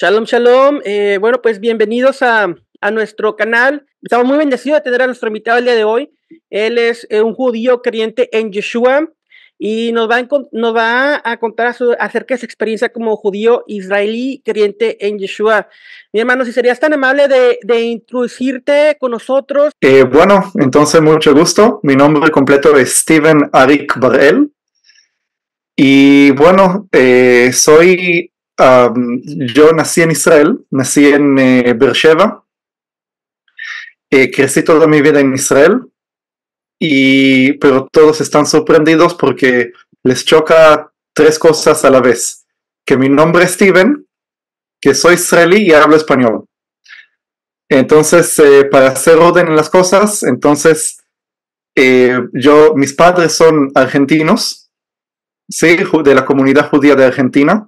Shalom, shalom. Bueno, pues bienvenidos a nuestro canal. Estamos muy bendecidos de tener a nuestro invitado el día de hoy. Él es un judío creyente en Yeshua y nos va a contar acerca de su experiencia como judío israelí creyente en Yeshua. Mi hermano, si serías tan amable de introducirte con nosotros. Bueno, entonces mucho gusto. Mi nombre completo es Steven Arik Barel. Y bueno, yo nací en Israel, nací en Beersheba, crecí toda mi vida en Israel, pero todos están sorprendidos porque les choca tres cosas a la vez: que mi nombre es Steven, que soy israelí y hablo español. Entonces, para hacer orden en las cosas, mis padres son argentinos, sí, de la comunidad judía de Argentina.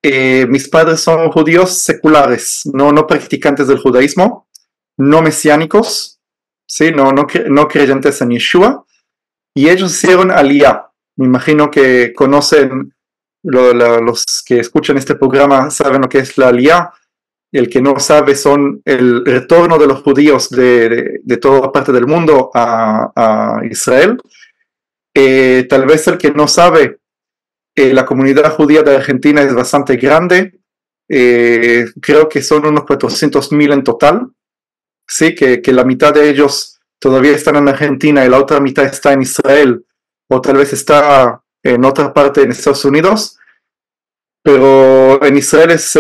Mis padres son judíos seculares, no practicantes del judaísmo, no mesiánicos, sí, no creyentes en Yeshua, y ellos hicieron aliyá. Me imagino que conocen, los que escuchan este programa saben lo que es la aliyá. El que no sabe son el retorno de los judíos de toda parte del mundo a Israel. Tal vez el que no sabe, la comunidad judía de Argentina es bastante grande. Creo que son unos 400,000 en total. Sí, que la mitad de ellos todavía están en Argentina y la otra mitad está en Israel, o tal vez está en otra parte en Estados Unidos. Pero en Israel es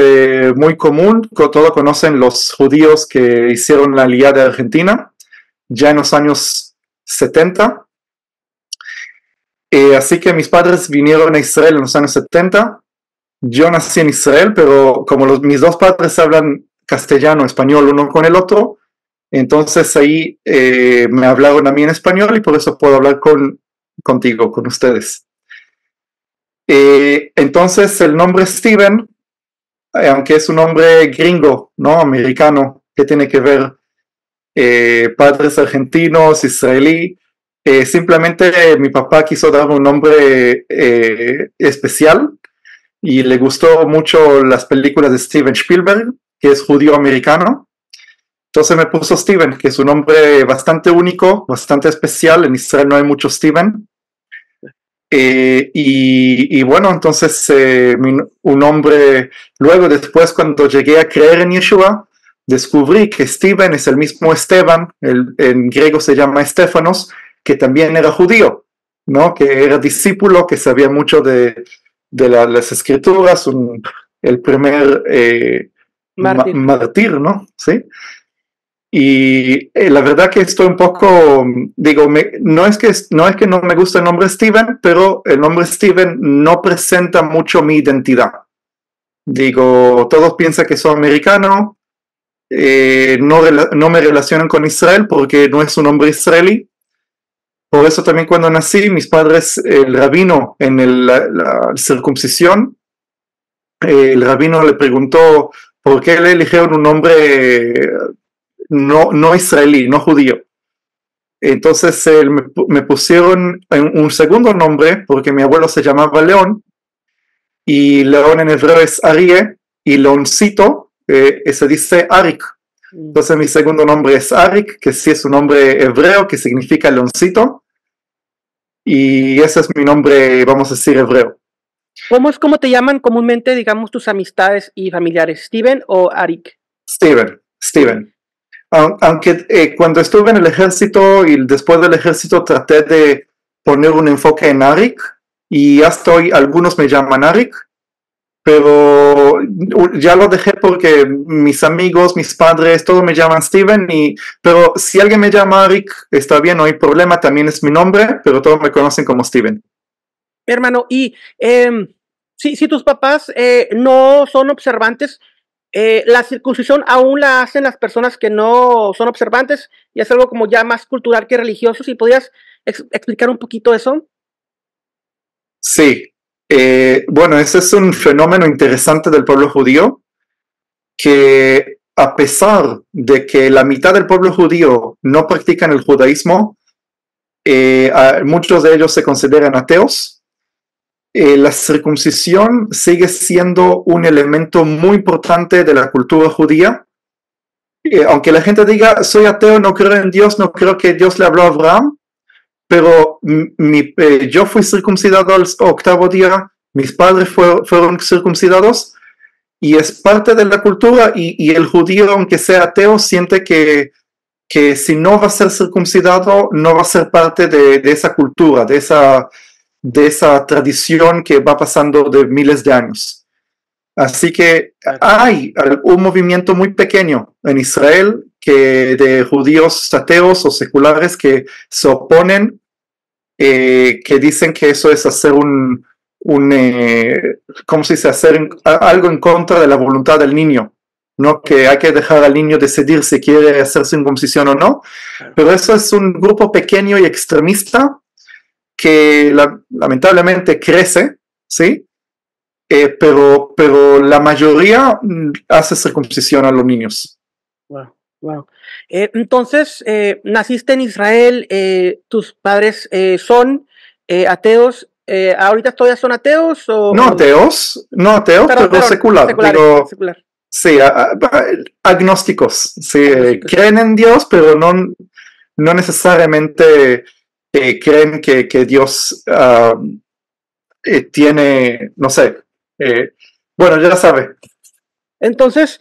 muy común, todos conocen los judíos que hicieron la aliyá de Argentina, ya en los años 70. Así que mis padres vinieron a Israel en los años 70. Yo nací en Israel, pero como mis dos padres hablan castellano, español uno con el otro, entonces ahí me hablaron a mí en español y por eso puedo hablar contigo, con ustedes. Entonces el nombre Steven, aunque es un nombre gringo, ¿no? Americano, que tiene que ver padres argentinos, israelí, simplemente mi papá quiso darme un nombre especial y le gustó mucho las películas de Steven Spielberg, que es judío americano. Entonces me puso Steven, que es un nombre bastante único, bastante especial. En Israel no hay mucho Steven. Y bueno, entonces un nombre, luego después cuando llegué a creer en Yeshua, descubrí que Steven es el mismo Esteban, en griego se llama Estéfanos, que también era judío, ¿no? Que era discípulo, que sabía mucho de las escrituras, el primer mártir, ¿no? ¿Sí? Y la verdad que estoy un poco, digo, no es que no me gusta el nombre Steven, pero el nombre Steven no presenta mucho mi identidad. Digo, todos piensan que soy americano, no me relacionan con Israel porque no es un nombre israelí. Por eso también cuando nací, mis padres, el rabino en la circuncisión, el rabino le preguntó por qué le eligieron un nombre no israelí, no judío. Entonces me pusieron un segundo nombre porque mi abuelo se llamaba León, y León en hebreo es Arie, y Leoncito se dice Arik. Entonces mi segundo nombre es Arik, que sí es un nombre hebreo que significa leoncito, y ese es mi nombre, vamos a decir, hebreo. ¿Cómo te llaman comúnmente, digamos, tus amistades y familiares? ¿Steven o Arik? Steven. Aunque cuando estuve en el ejército y después del ejército traté de poner un enfoque en Arik, y hasta hoy algunos me llaman Arik, pero ya lo dejé porque mis amigos, mis padres, todos me llaman Steven, pero si alguien me llama Arik, está bien, no hay problema, también es mi nombre, pero todos me conocen como Steven. Hermano, y si tus papás no son observantes, la circuncisión aún la hacen las personas que no son observantes, y es algo como ya más cultural que religioso. ¿Si podías explicar un poquito eso? Sí. Bueno, ese es un fenómeno interesante del pueblo judío, que a pesar de que la mitad del pueblo judío no practican el judaísmo, muchos de ellos se consideran ateos. la circuncisión sigue siendo un elemento muy importante de la cultura judía. Aunque la gente diga, soy ateo, no creo en Dios, no creo que Dios le habló a Abraham, pero yo fui circuncidado al 8º día, mis padres fueron circuncidados, y es parte de la cultura, y el judío, aunque sea ateo, siente que si no va a ser circuncidado, no va a ser parte de esa cultura, de esa tradición que va pasando de miles de años. Así que hay un movimiento muy pequeño en Israel de judíos ateos o seculares que se oponen, que dicen que eso es hacer ¿cómo se dice? Hacer algo en contra de la voluntad del niño, ¿no? Que hay que dejar al niño decidir si quiere hacer circuncisión o no. Pero eso es un grupo pequeño y extremista que lamentablemente crece, ¿sí? Pero la mayoría hace circuncisión a los niños. Wow, wow. Entonces, naciste en Israel, tus padres son ateos. ¿Ahorita todavía son ateos? No ateos, pero secular. Secular. Sí, agnósticos. Sí, creen en Dios, pero no necesariamente creen que Dios tiene, no sé. Bueno, ya sabe. Entonces,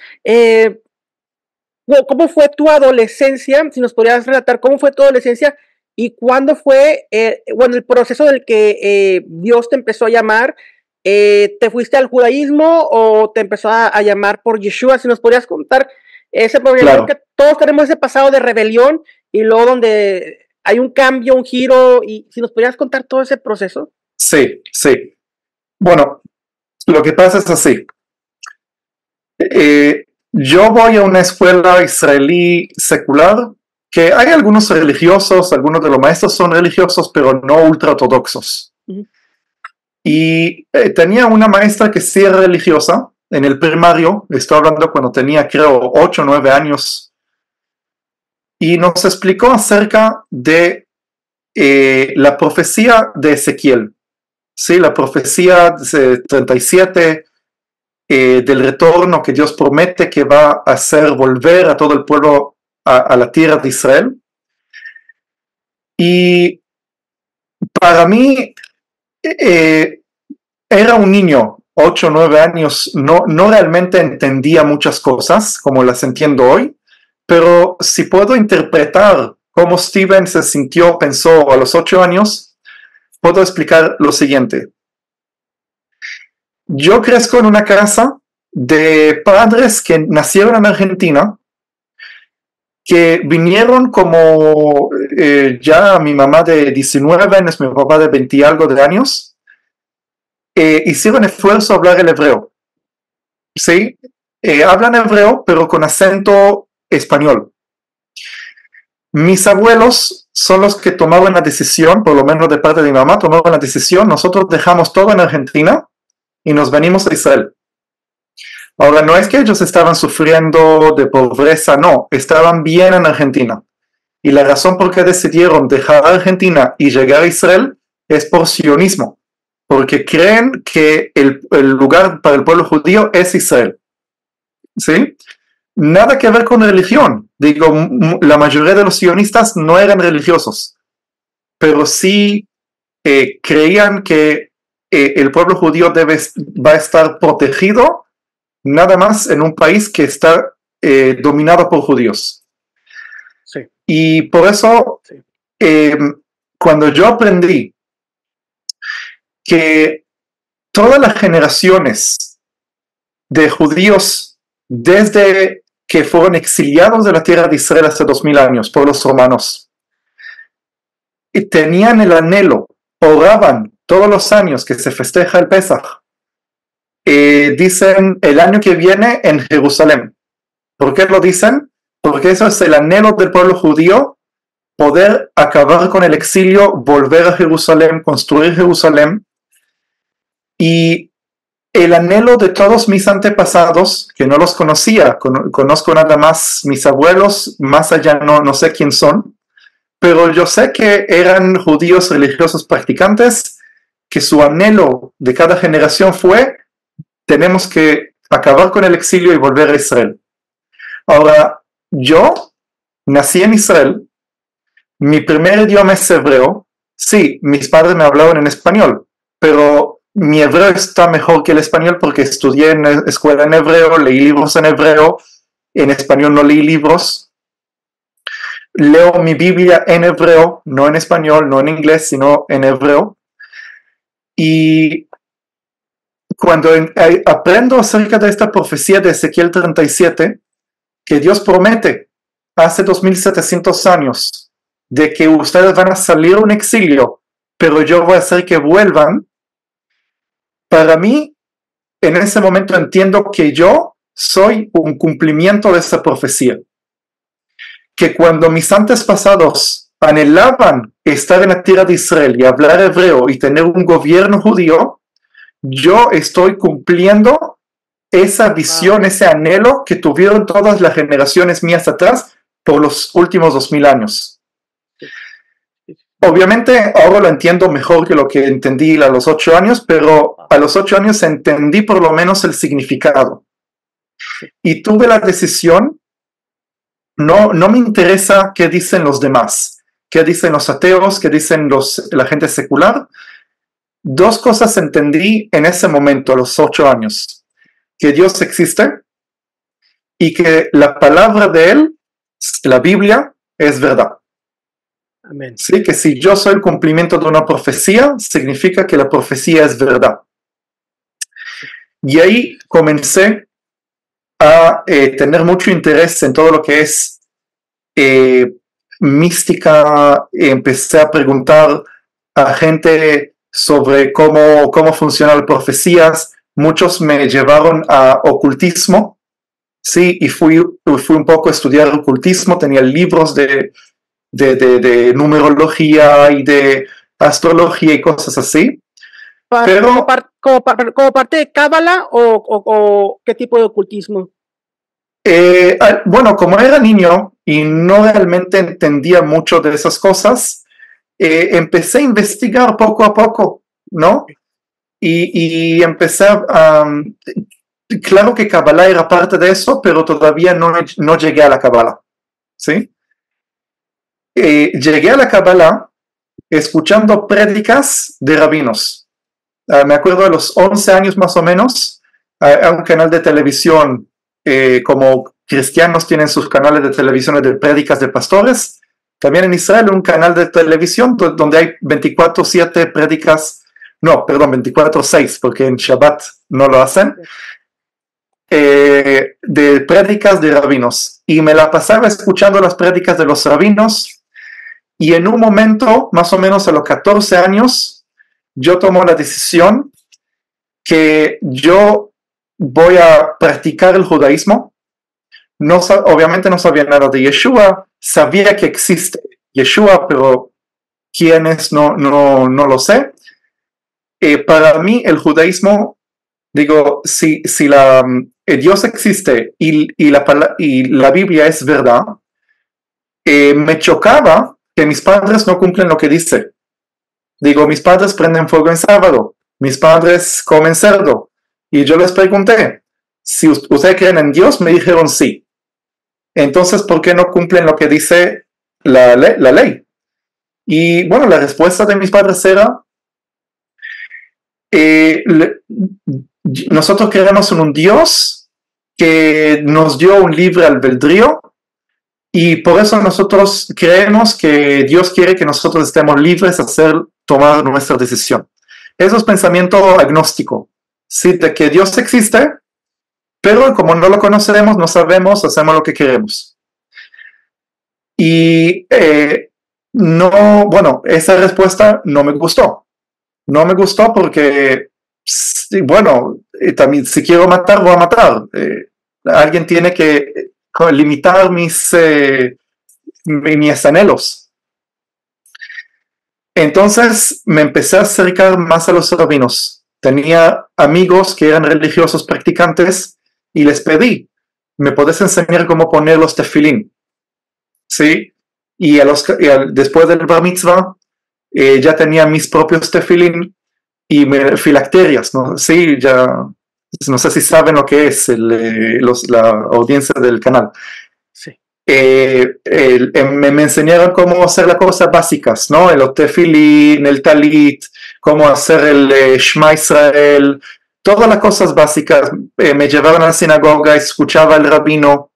¿cómo fue tu adolescencia? Si nos podrías relatar cómo fue tu adolescencia y cuándo fue, el proceso del que Dios te empezó a llamar. ¿Te fuiste al judaísmo o te empezó a llamar por Yeshua? Si nos podrías contar ese problema, claro. Que todos tenemos ese pasado de rebelión y luego donde hay un cambio, un giro, y si nos podrías contar todo ese proceso. Sí. Bueno, lo que pasa es así. Yo voy a una escuela israelí secular, que hay algunos religiosos, algunos de los maestros son religiosos, pero no ultraortodoxos. Uh-huh. Y tenía una maestra que sí era religiosa en el primario, estoy hablando cuando tenía creo 8 o 9 años, y nos explicó acerca de la profecía de Ezequiel, ¿sí? La profecía de 37, del retorno que Dios promete que va a hacer volver a todo el pueblo a la tierra de Israel. Y para mí era un niño, 8 o 9 años, no realmente entendía muchas cosas como las entiendo hoy, pero si puedo interpretar cómo Steven se sintió, pensó a los 8 años, puedo explicar lo siguiente. Yo crezco en una casa de padres que nacieron en Argentina, que vinieron como ya mi mamá de 19 años, mi papá de 20 y algo de años, hicieron esfuerzo a hablar el hebreo. ¿Sí? Hablan hebreo, pero con acento español. Mis abuelos son los que tomaban la decisión, por lo menos de parte de mi mamá, tomaban la decisión. Nosotros dejamos todo en Argentina y nos venimos a Israel. Ahora, no es que ellos estaban sufriendo de pobreza, no, estaban bien en Argentina. Y la razón por qué decidieron dejar Argentina y llegar a Israel es por sionismo, porque creen que el lugar para el pueblo judío es Israel. ¿Sí? Nada que ver con religión. Digo, la mayoría de los sionistas no eran religiosos, pero sí creían que el pueblo judío va a estar protegido nada más en un país que está dominado por judíos. Sí. Y por eso, sí. Cuando yo aprendí que todas las generaciones de judíos, desde que fueron exiliados de la tierra de Israel hace 2000 años por los romanos, y tenían el anhelo, oraban todos los años que se festeja el Pesaj, dicen el año que viene en Jerusalén. ¿Por qué lo dicen? Porque eso es el anhelo del pueblo judío, poder acabar con el exilio, volver a Jerusalén, construir Jerusalén. Y el anhelo de todos mis antepasados, que no los conocía, conozco nada más mis abuelos, más allá no sé quién son, pero yo sé que eran judíos religiosos practicantes que su anhelo de cada generación fue: tenemos que acabar con el exilio y volver a Israel. Ahora, yo nací en Israel, mi primer idioma es hebreo. Sí, mis padres me hablaban en español, pero mi hebreo está mejor que el español porque estudié en escuela en hebreo, leí libros en español no leí libros. Leo mi Biblia en hebreo, no en español, no en inglés, sino en hebreo. Y cuando aprendo acerca de esta profecía de Ezequiel 37, que Dios promete hace 2700 años de que ustedes van a salir a un exilio, pero yo voy a hacer que vuelvan, para mí, en ese momento entiendo que yo soy un cumplimiento de esa profecía. Que cuando mis antepasados anhelaban estar en la tierra de Israel y hablar hebreo y tener un gobierno judío, yo estoy cumpliendo esa visión, ese anhelo que tuvieron todas las generaciones mías atrás por los últimos 2000 años. Obviamente ahora lo entiendo mejor que lo que entendí a los 8 años, pero a los 8 años entendí por lo menos el significado. Y tuve la decisión, no me interesa qué dicen los demás, qué dicen los ateos, qué dicen la gente secular. 2 cosas entendí en ese momento, a los 8 años: que Dios existe y que la palabra de Él, la Biblia, es verdad. Amén. Sí, que si yo soy el cumplimiento de una profecía, significa que la profecía es verdad. Y ahí comencé a tener mucho interés en todo lo que es mística. Empecé a preguntar a gente sobre cómo funcionan las profecías. Muchos me llevaron a ocultismo, sí, y fui un poco a estudiar ocultismo. Tenía libros de numerología y de astrología y cosas así. Pero ¿como parte de Cábala o qué tipo de ocultismo? Bueno, como era niño y no realmente entendía mucho de esas cosas, empecé a investigar poco a poco, ¿no? Y empecé claro que Kabbalah era parte de eso, pero todavía no llegué a la Kabbalah, ¿sí? Llegué a la Kabbalah escuchando prédicas de rabinos. Me acuerdo, a los 11 años más o menos, a un canal de televisión, como cristianos tienen sus canales de televisión de prédicas de pastores. También en Israel un canal de televisión donde hay 24/7 prédicas, no, perdón, 24/6, porque en Shabbat no lo hacen, de prédicas de rabinos. Y me la pasaba escuchando las prédicas de los rabinos, y en un momento, más o menos a los 14 años, yo tomo la decisión que yo voy a practicar el judaísmo. Obviamente no sabía nada de Yeshua, sabía que existe Yeshua, pero quién es no lo sé. Para mí el judaísmo, digo, si Dios existe y la Biblia es verdad, me chocaba que mis padres no cumplen lo que dice. Digo, mis padres prenden fuego en sábado, mis padres comen cerdo. Y yo les pregunté, si ustedes creen en Dios, me dijeron sí. Entonces, ¿por qué no cumplen lo que dice la ley? Y bueno, la respuesta de mis padres era, nosotros creemos en un Dios que nos dio un libre albedrío, y por eso nosotros creemos que Dios quiere que nosotros estemos libres de tomar nuestra decisión. Eso es pensamiento agnóstico, ¿sí? De que Dios existe, pero como no lo conocemos, no sabemos, hacemos lo que queremos. Y bueno, esa respuesta no me gustó. No me gustó porque, bueno, también si quiero matar, voy a matar. Alguien tiene que limitar mis anhelos. Entonces me empecé a acercar más a los rabinos. Tenía amigos que eran religiosos practicantes y les pedí, ¿me podés enseñar cómo poner los tefilín? ¿Sí? Y después del bar mitzvah ya tenía mis propios tefilín, y filacterias, ¿no? Sí, ya no sé si saben lo que es la audiencia del canal. Sí. Me enseñaron cómo hacer las cosas básicas, ¿no? El tefilín, el talit, cómo hacer el Shema Israel, todas las cosas básicas. Me llevaban a la sinagoga, escuchaba al rabino,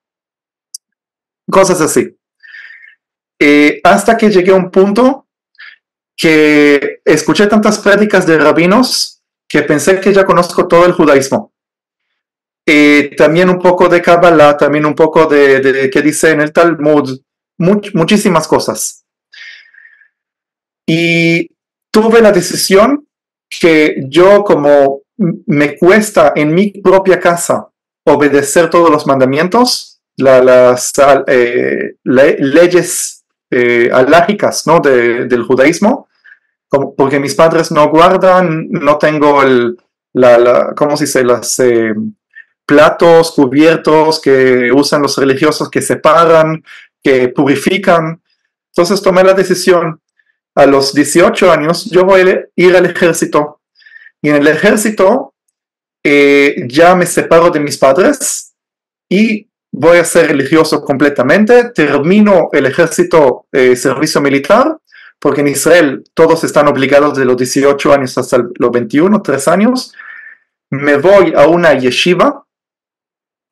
cosas así. Hasta que llegué a un punto que escuché tantas prédicas de rabinos que pensé que ya conozco todo el judaísmo. También un poco de Kabbalah, también un poco de que dice en el Talmud, muchísimas cosas. Y tuve la decisión que yo, como me cuesta en mi propia casa obedecer todos los mandamientos, las leyes halajicas, ¿no? del judaísmo, porque mis padres no guardan, no tengo ¿cómo se dice? Las platos, cubiertos que usan los religiosos, que separan, que purifican. Entonces tomé la decisión. A los 18 años yo voy a ir al ejército. Y en el ejército ya me separo de mis padres y voy a ser religioso completamente. Termino el ejército, servicio militar, porque en Israel todos están obligados de los 18 años hasta los 21, 3 años. Me voy a una yeshiva,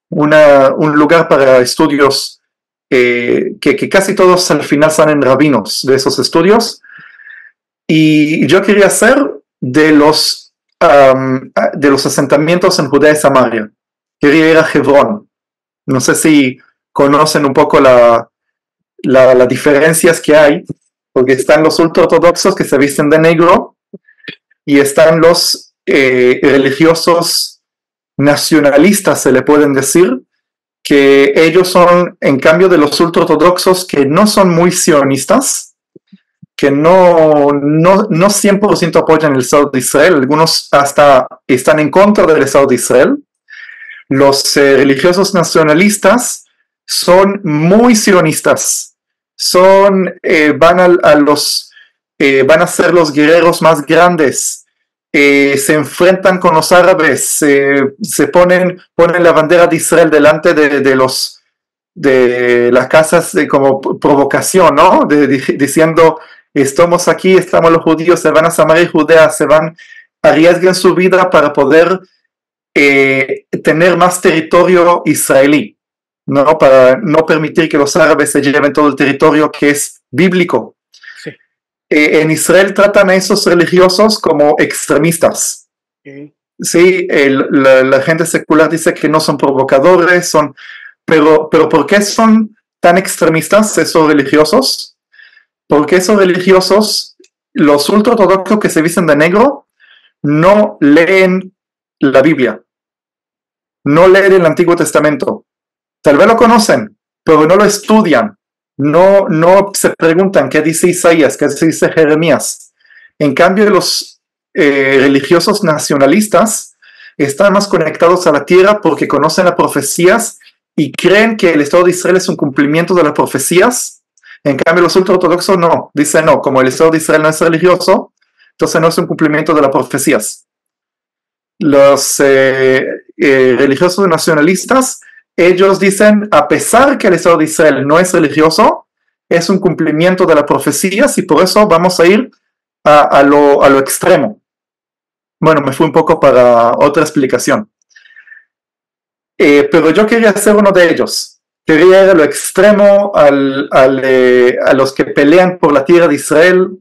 un lugar para estudios que casi todos al final salen rabinos de esos estudios. Y yo quería ser de los asentamientos en Judea y Samaria. Quería ir a Hebrón. No sé si conocen un poco las diferencias que hay, porque están los ultraortodoxos que se visten de negro y están los religiosos nacionalistas, se le pueden decir, que ellos son, en cambio de los ultraortodoxos, que no son muy sionistas, que no 100% apoyan el Estado de Israel, algunos hasta están en contra del Estado de Israel. Los religiosos nacionalistas son muy sionistas, van a ser los guerreros más grandes, se enfrentan con los árabes, se ponen la bandera de Israel delante de las casas como provocación, ¿no? Diciendo, estamos aquí, estamos los judíos, se van a Samaria y Judea, arriesgan su vida para poder tener más territorio israelí, ¿no? Para no permitir que los árabes se lleven todo el territorio que es bíblico. Sí. En Israel tratan a esos religiosos como extremistas. Okay. Sí, la gente secular dice que no son provocadores, pero ¿por qué son tan extremistas esos religiosos? Porque esos religiosos, los ultraortodoxos que se visten de negro, no leen la Biblia, no leen el Antiguo Testamento. Tal vez lo conocen, pero no lo estudian. No se preguntan qué dice Isaías, qué dice Jeremías. En cambio, los religiosos nacionalistas están más conectados a la tierra porque conocen las profecías y creen que el Estado de Israel es un cumplimiento de las profecías. En cambio, los ultraortodoxos no, dicen no, como el Estado de Israel no es religioso, entonces no es un cumplimiento de las profecías. Los religiosos nacionalistas, ellos dicen, a pesar que el Estado de Israel no es religioso, es un cumplimiento de las profecías y por eso vamos a ir a lo extremo. Bueno, me fui un poco para otra explicación. Pero yo quería ser uno de ellos. Quería ir a lo extremo, a los que pelean por la tierra de Israel.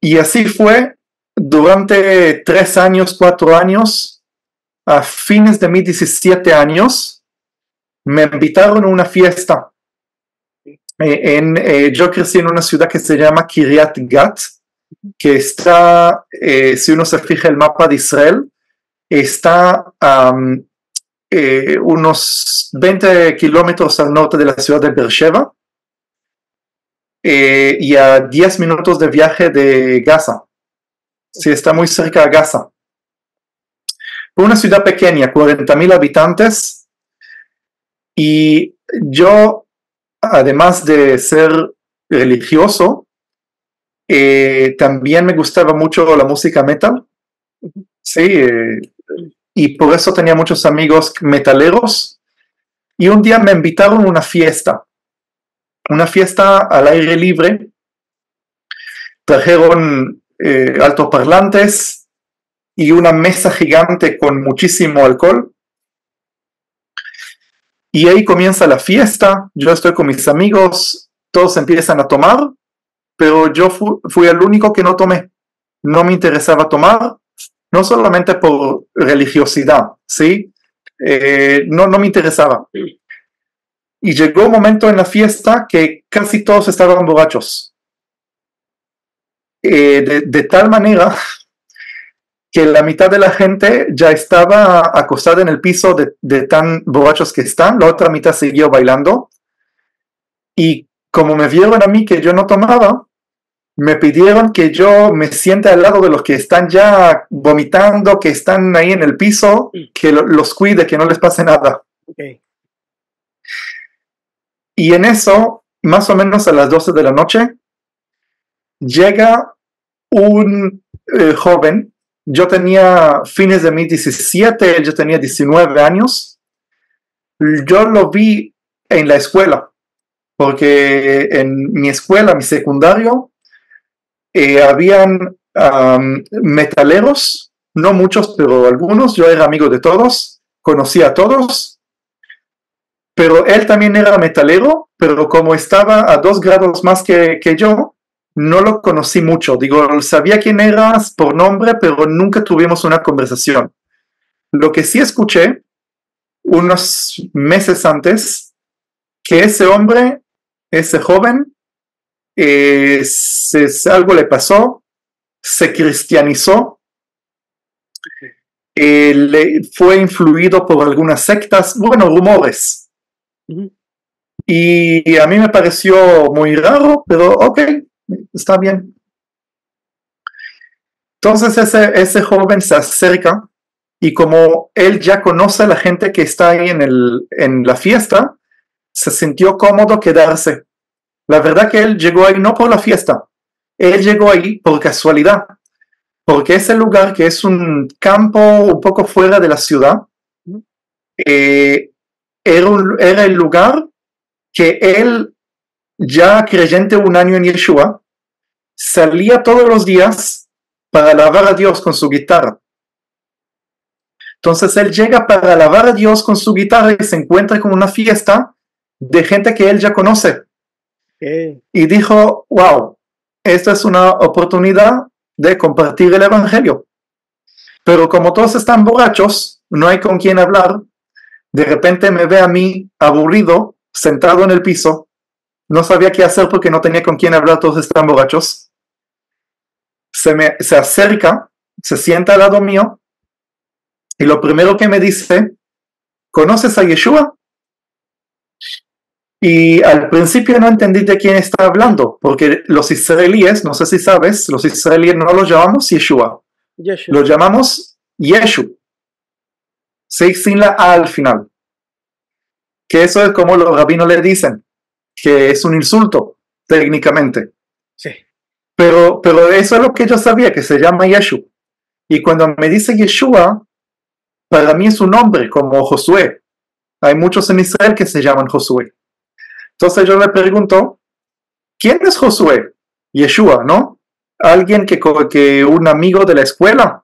Y así fue durante 3 años, 4 años. A fines de mis 17 años, me invitaron a una fiesta. Yo crecí en una ciudad que se llama Kiryat Gat, que está, si uno se fija el mapa de Israel, está unos 20 kilómetros al norte de la ciudad de Beersheba y a 10 minutos de viaje de Gaza. Sí, está muy cerca de Gaza. Una ciudad pequeña, 40,000 habitantes, y yo, además de ser religioso, También me gustaba mucho la música metal, sí, y por eso tenía muchos amigos metaleros. Y un día me invitaron a una fiesta al aire libre. Trajeron altoparlantes y una mesa gigante con muchísimo alcohol. Y ahí comienza la fiesta. Yo estoy con mis amigos, todos empiezan a tomar, pero yo fui el único que no tomé. No me interesaba tomar, no solamente por religiosidad, ¿sí? No me interesaba. Y llegó un momento en la fiesta que casi todos estaban borrachos. De tal manera que la mitad de la gente ya estaba acostada en el piso de tan borrachos que están, la otra mitad siguió bailando. Y como me vieron a mí que yo no tomaba, me pidieron que yo me siente al lado de los que están ya vomitando, que están ahí en el piso, que los cuide, que no les pase nada. Okay. Y en eso, más o menos a las 12 de la noche, llega un joven. Yo tenía fines de mis 17, él ya tenía 19 años. Yo lo vi en la escuela, porque en mi escuela, mi secundario, habían metaleros, no muchos, pero algunos. Yo era amigo de todos, conocía a todos, pero él también era metalero, pero como estaba a 2 grados más que yo, no lo conocí mucho. Digo, sabía quién eras por nombre, pero nunca tuvimos una conversación. Lo que sí escuché unos meses antes, que ese hombre, ese joven, algo le pasó, se cristianizó, fue influido por algunas sectas, bueno, rumores. Y a mí me pareció muy raro, pero ok, está bien. Entonces ese joven se acerca y como él ya conoce a la gente que está ahí en la fiesta, se sintió cómodo quedarse. La verdad que él llegó ahí no por la fiesta, él llegó ahí por casualidad, porque ese lugar, que es un campo un poco fuera de la ciudad, era el lugar que él, ya creyente un año en Yeshua, salía todos los días para alabar a Dios con su guitarra. Entonces él llega para alabar a Dios con su guitarra y se encuentra con una fiesta de gente que él ya conoce. Y dijo, wow, esta es una oportunidad de compartir el evangelio. Pero como todos están borrachos, no hay con quién hablar. De repente me ve a mí aburrido, sentado en el piso. No sabía qué hacer porque no tenía con quién hablar, todos están borrachos. Se acerca, se sienta al lado mío y lo primero que me dice, ¿conoces a Yeshua? Y al principio no entendí de quién está hablando, porque los israelíes, no sé si sabes, los israelíes no los llamamos Yeshua, los llamamos Yeshu, ¿sí? Sin la A al final. Que eso es como los rabinos le dicen, que es un insulto, técnicamente. Sí. Pero eso es lo que yo sabía, que se llama Yeshu. Y cuando me dice Yeshua, para mí es un nombre, como Josué. Hay muchos en Israel que se llaman Josué. Entonces yo le pregunto, ¿quién es Josué? Yeshua, ¿no? Alguien que un amigo de la escuela.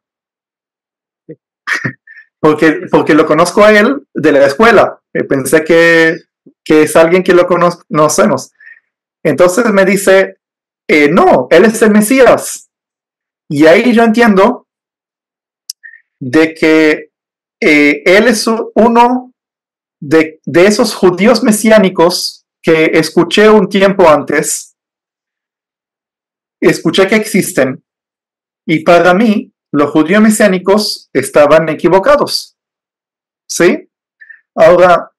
porque lo conozco a él de la escuela. Pensé que es alguien que lo conocemos. Entonces me dice, no, él es el Mesías. Y ahí yo entiendo de que él es uno de esos judíos mesiánicos que escuché un tiempo antes, escuché que existen, y para mí los judíos mesiánicos estaban equivocados. ¿Sí? Ahora,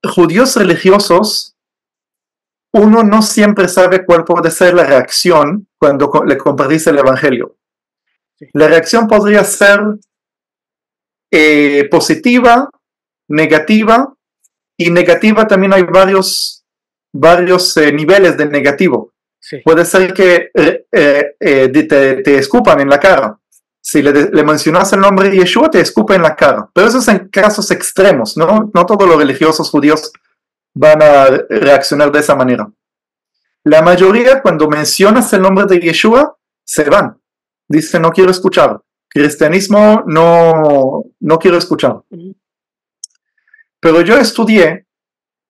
judíos religiosos, uno no siempre sabe cuál puede ser la reacción cuando le compartís el evangelio. La reacción podría ser positiva, negativa, y negativa también hay varios varios niveles de negativo. Sí. Puede ser que te escupan en la cara. Si le mencionas el nombre de Yeshua, te escupen en la cara. Pero eso es en casos extremos, ¿no? No todos los religiosos judíos van a reaccionar de esa manera. La mayoría, cuando mencionas el nombre de Yeshua, se van. Dicen, no quiero escuchar. Cristianismo, no quiero escuchar. Pero yo estudié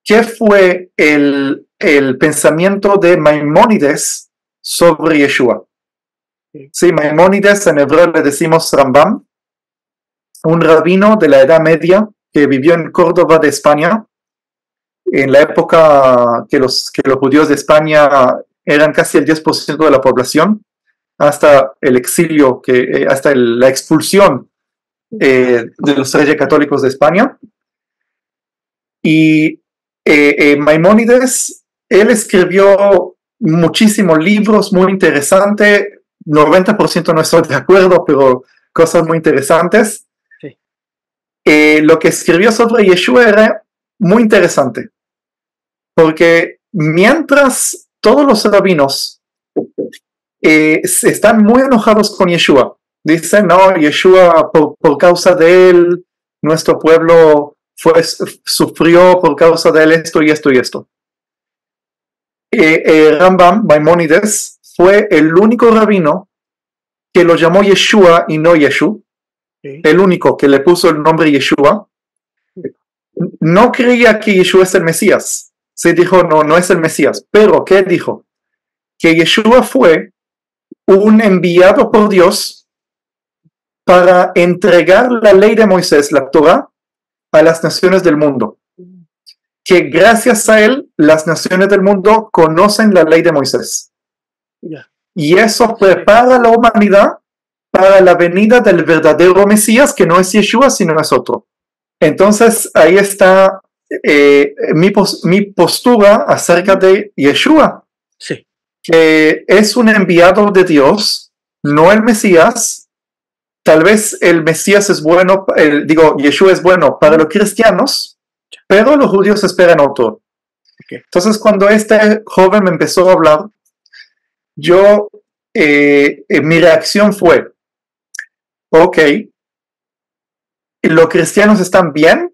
qué fue el pensamiento de Maimónides sobre Yeshua. Sí, Maimónides, en hebreo le decimos Rambam, un rabino de la Edad Media que vivió en Córdoba de España, en la época que los judíos de España eran casi el 10% de la población, hasta el exilio, hasta la expulsión de los reyes católicos de España. Y Maimónides, él escribió muchísimos libros muy interesantes, 90% no estoy de acuerdo, pero cosas muy interesantes. Sí. Lo que escribió sobre Yeshua era muy interesante, porque mientras todos los rabinos están muy enojados con Yeshua, dicen, no, Yeshua, por causa de él, nuestro pueblo sufrió por causa de él esto y esto y esto. Rambam, Maimónides, fue el único rabino que lo llamó Yeshua y no Yeshu, el único que le puso el nombre Yeshua. No creía que Yeshua es el Mesías. Se dijo, no es el Mesías. Pero, ¿qué dijo? Que Yeshua fue un enviado por Dios para entregar la ley de Moisés, la Torah, a las naciones del mundo. Que gracias a él, las naciones del mundo conocen la ley de Moisés. Yeah. Y eso prepara a la humanidad para la venida del verdadero Mesías, que no es Yeshua, sino es otro. Entonces, ahí está mi postura acerca de Yeshua, Sí. que es un enviado de Dios, no el Mesías. Tal vez el Mesías es bueno, Yeshua es bueno para los cristianos, pero los judíos esperan otro. Okay. Entonces, cuando este joven me empezó a hablar, mi reacción fue, ok, los cristianos están bien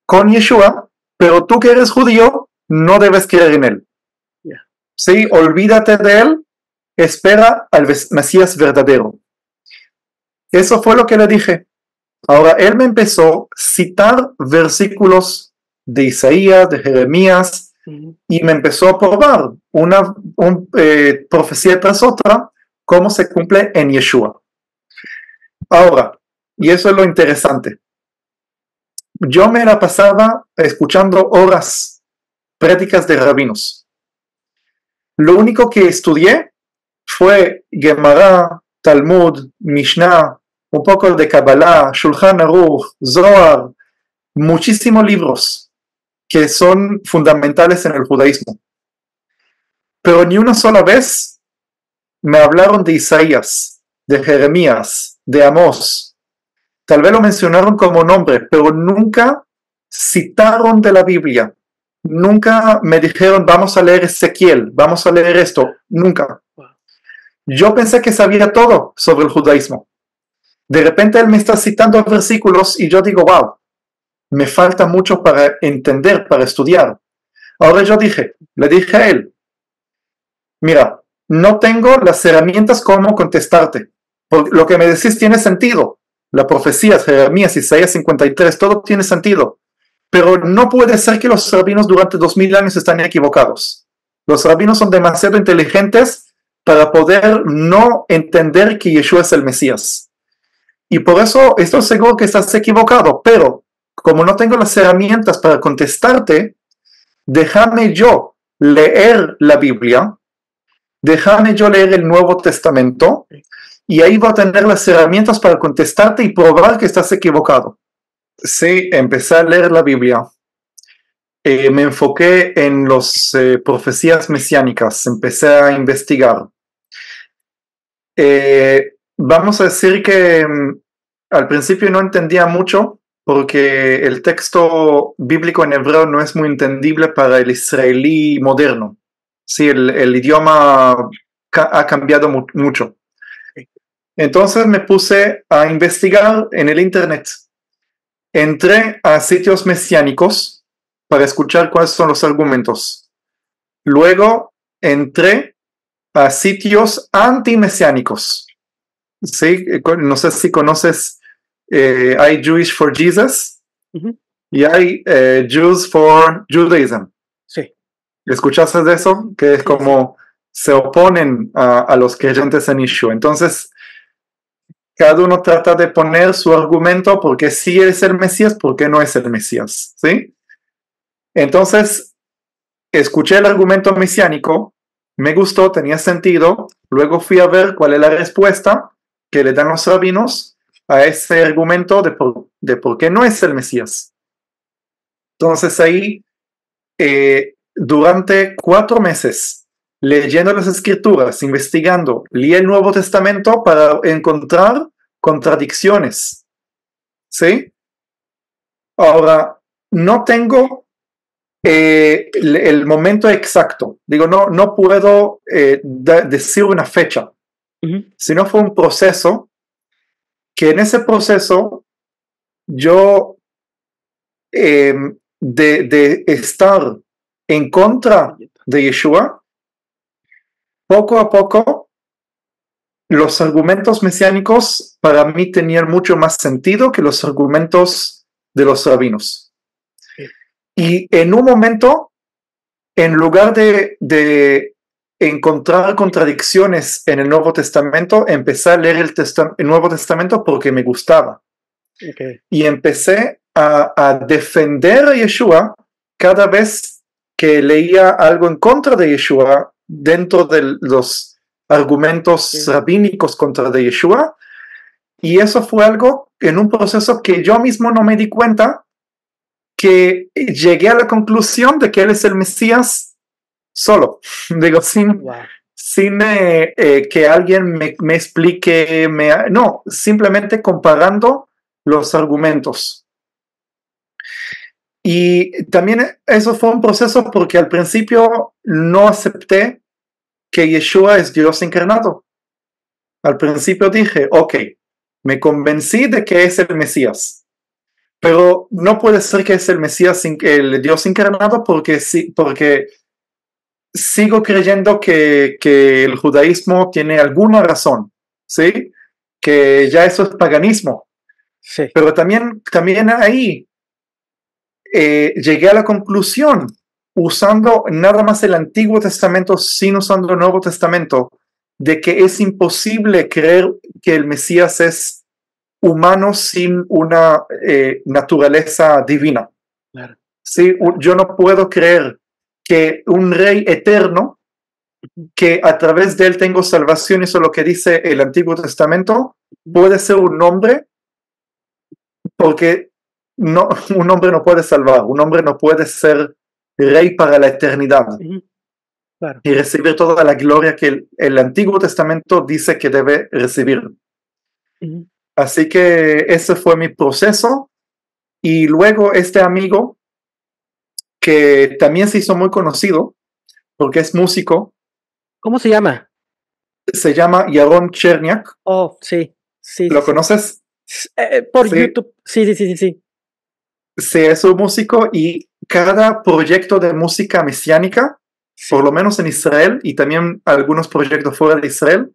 con Yeshua, pero tú que eres judío, no debes creer en él. Yeah. Sí, olvídate de él, espera al Mesías verdadero. Eso fue lo que le dije. Ahora, él me empezó a citar versículos de Isaías, de Jeremías, y me empezó a probar una profecía tras otra, cómo se cumple en Yeshua. Ahora, y eso es lo interesante, yo me la pasaba escuchando horas prédicas de rabinos. Lo único que estudié fue Gemara, Talmud, Mishnah, un poco de Kabbalah, Shulchan Aruch, Zohar, muchísimos libros que son fundamentales en el judaísmo. Pero ni una sola vez me hablaron de Isaías, de Jeremías, de Amós. Tal vez lo mencionaron como nombre, pero nunca citaron de la Biblia. Nunca me dijeron, vamos a leer Ezequiel, vamos a leer esto. Nunca. Yo pensé que sabía todo sobre el judaísmo. De repente él me está citando versículos y yo digo, wow, me falta mucho para entender, para estudiar. Ahora le dije a él, mira, no tengo las herramientas como contestarte. Porque lo que me decís tiene sentido. La profecía, Jeremías, Isaías 53, todo tiene sentido. Pero no puede ser que los rabinos durante 2000 años están equivocados. Los rabinos son demasiado inteligentes para poder no entender que Yeshua es el Mesías. Y por eso estoy seguro que estás equivocado, pero como no tengo las herramientas para contestarte, déjame yo leer la Biblia, déjame yo leer el Nuevo Testamento, y ahí voy a tener las herramientas para contestarte y probar que estás equivocado. Sí, empecé a leer la Biblia. Me enfoqué en las profecías mesiánicas, empecé a investigar. Vamos a decir que al principio no entendía mucho, porque el texto bíblico en hebreo no es muy entendible para el israelí moderno. Sí, el idioma ha cambiado mucho. Entonces me puse a investigar en el internet. Entré a sitios mesiánicos para escuchar cuáles son los argumentos. Luego entré a sitios antimesiánicos. Sí, no sé si conoces, hay Jewish for Jesus y hay Jews for Judaism. Sí. ¿Escuchaste de eso? Que es como se oponen a los creyentes en Yeshua. Entonces, cada uno trata de poner su argumento porque sí es el Mesías, porque no es el Mesías. ¿Sí? Entonces, escuché el argumento mesiánico, me gustó, tenía sentido. Luego fui a ver cuál es la respuesta que le dan los rabinos a ese argumento de por qué no es el Mesías. Entonces ahí, durante 4 meses, leyendo las escrituras, investigando, leí el Nuevo Testamento para encontrar contradicciones. ¿Sí? Ahora, no tengo el momento exacto. Digo, no puedo decir una fecha. Sino fue un proceso que en ese proceso yo de estar en contra de Yeshua, poco a poco los argumentos mesiánicos para mí tenían mucho más sentido que los argumentos de los rabinos. Y en un momento, en lugar de encontrar contradicciones en el Nuevo Testamento, empecé a leer el Nuevo Testamento porque me gustaba. Y empecé a defender a Yeshua cada vez que leía algo en contra de Yeshua dentro de los argumentos rabínicos contra de Yeshua. Y eso fue algo en un proceso que yo mismo no me di cuenta, que llegué a la conclusión de que él es el Mesías solo. Digo, sin que alguien me explique, no, simplemente comparando los argumentos. Y también eso fue un proceso porque al principio no acepté que Yeshua es Dios encarnado. Al principio dije, ok, me convencí de que es el Mesías, pero no puede ser que es el Mesías, el Dios encarnado, porque sigo creyendo que el judaísmo tiene alguna razón, ¿sí? Que ya eso es paganismo. Sí. Pero también ahí llegué a la conclusión, usando nada más el Antiguo Testamento sin usando el Nuevo Testamento, de que es imposible creer que el Mesías es humano sin una naturaleza divina. Claro. ¿Sí? Yo no puedo creer que un rey eterno, que a través de él tengo salvación, eso es lo que dice el Antiguo Testamento, puede ser un hombre, porque no, un hombre no puede salvar, un hombre no puede ser rey para la eternidad. Claro. Y recibir toda la gloria que el Antiguo Testamento dice que debe recibir. Así que ese fue mi proceso. Y luego este amigo, que también se hizo muy conocido, porque es músico. ¿Cómo se llama? Se llama Yaron Cherniak. Oh, sí. ¿Lo conoces? Por YouTube. Sí. Sí, es un músico y cada proyecto de música mesiánica, por lo menos en Israel y también algunos proyectos fuera de Israel,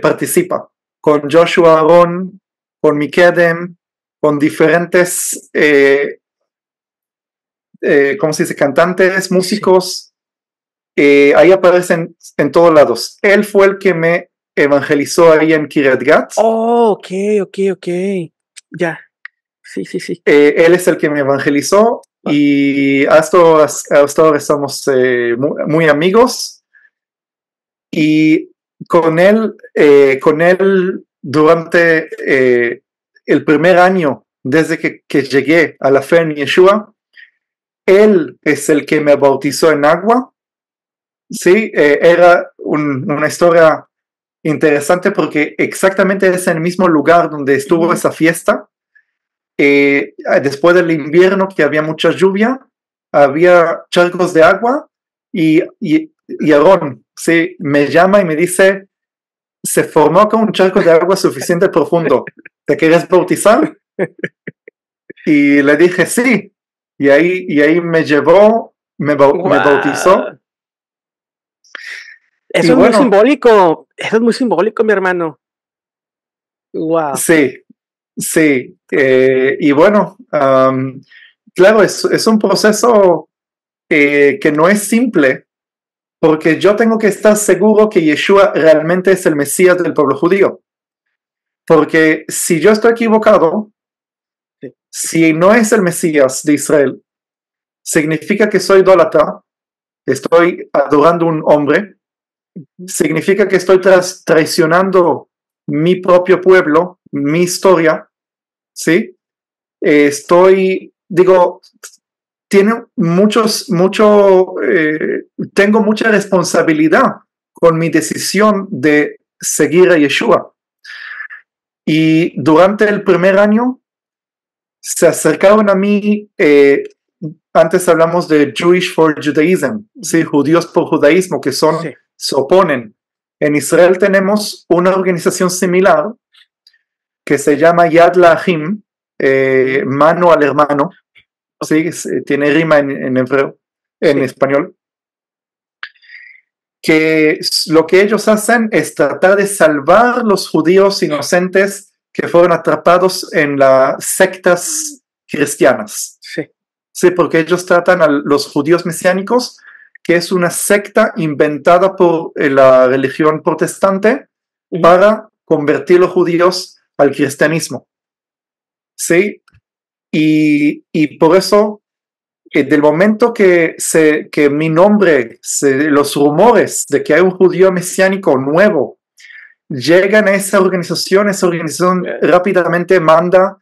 participa con Joshua Aaron, con Mikedem, con diferentes, ¿cómo se dice? Cantantes, músicos. Ahí aparecen en todos lados. Él fue el que me evangelizó ahí en Kiryat Gat. Oh, ok. Ya. Sí. Él es el que me evangelizó y hasta ahora estamos muy amigos. Y con él durante el primer año, desde que llegué a la fe en Yeshua, él es el que me bautizó en agua. Sí, era una historia interesante porque exactamente es en el mismo lugar donde estuvo esa fiesta. después del invierno que había mucha lluvia, había charcos de agua y Aarón, sí, me llama y me dice, se formó acá un charco de agua suficiente profundo, ¿te quieres bautizar? Y le dije sí, y ahí me llevó, me bautizó. Eso es muy simbólico, mi hermano. Wow. Sí, sí, y bueno, claro, es un proceso que no es simple, porque yo tengo que estar seguro que Yeshua realmente es el Mesías del pueblo judío. Porque si yo estoy equivocado, sí, si no es el Mesías de Israel, significa que soy idólatra, estoy adorando un hombre, significa que estoy traicionando mi propio pueblo, mi historia, ¿sí? Tengo mucha responsabilidad con mi decisión de seguir a Yeshua. Y durante el primer año se acercaron a mí, antes hablamos de Jewish for Judaism, ¿sí? Judíos por judaísmo, que se oponen. En Israel tenemos una organización similar que se llama Yad La'achim, mano al hermano, ¿sí? Tiene rima en hebreo, en español, que lo que ellos hacen es tratar de salvar los judíos inocentes que fueron atrapados en las sectas cristianas. Sí, porque ellos tratan a los judíos mesiánicos, que es una secta inventada por la religión protestante para convertir los judíos al cristianismo. Sí, y por eso, del momento que mi nombre, los rumores de que hay un judío mesiánico nuevo llegan a esa organización rápidamente manda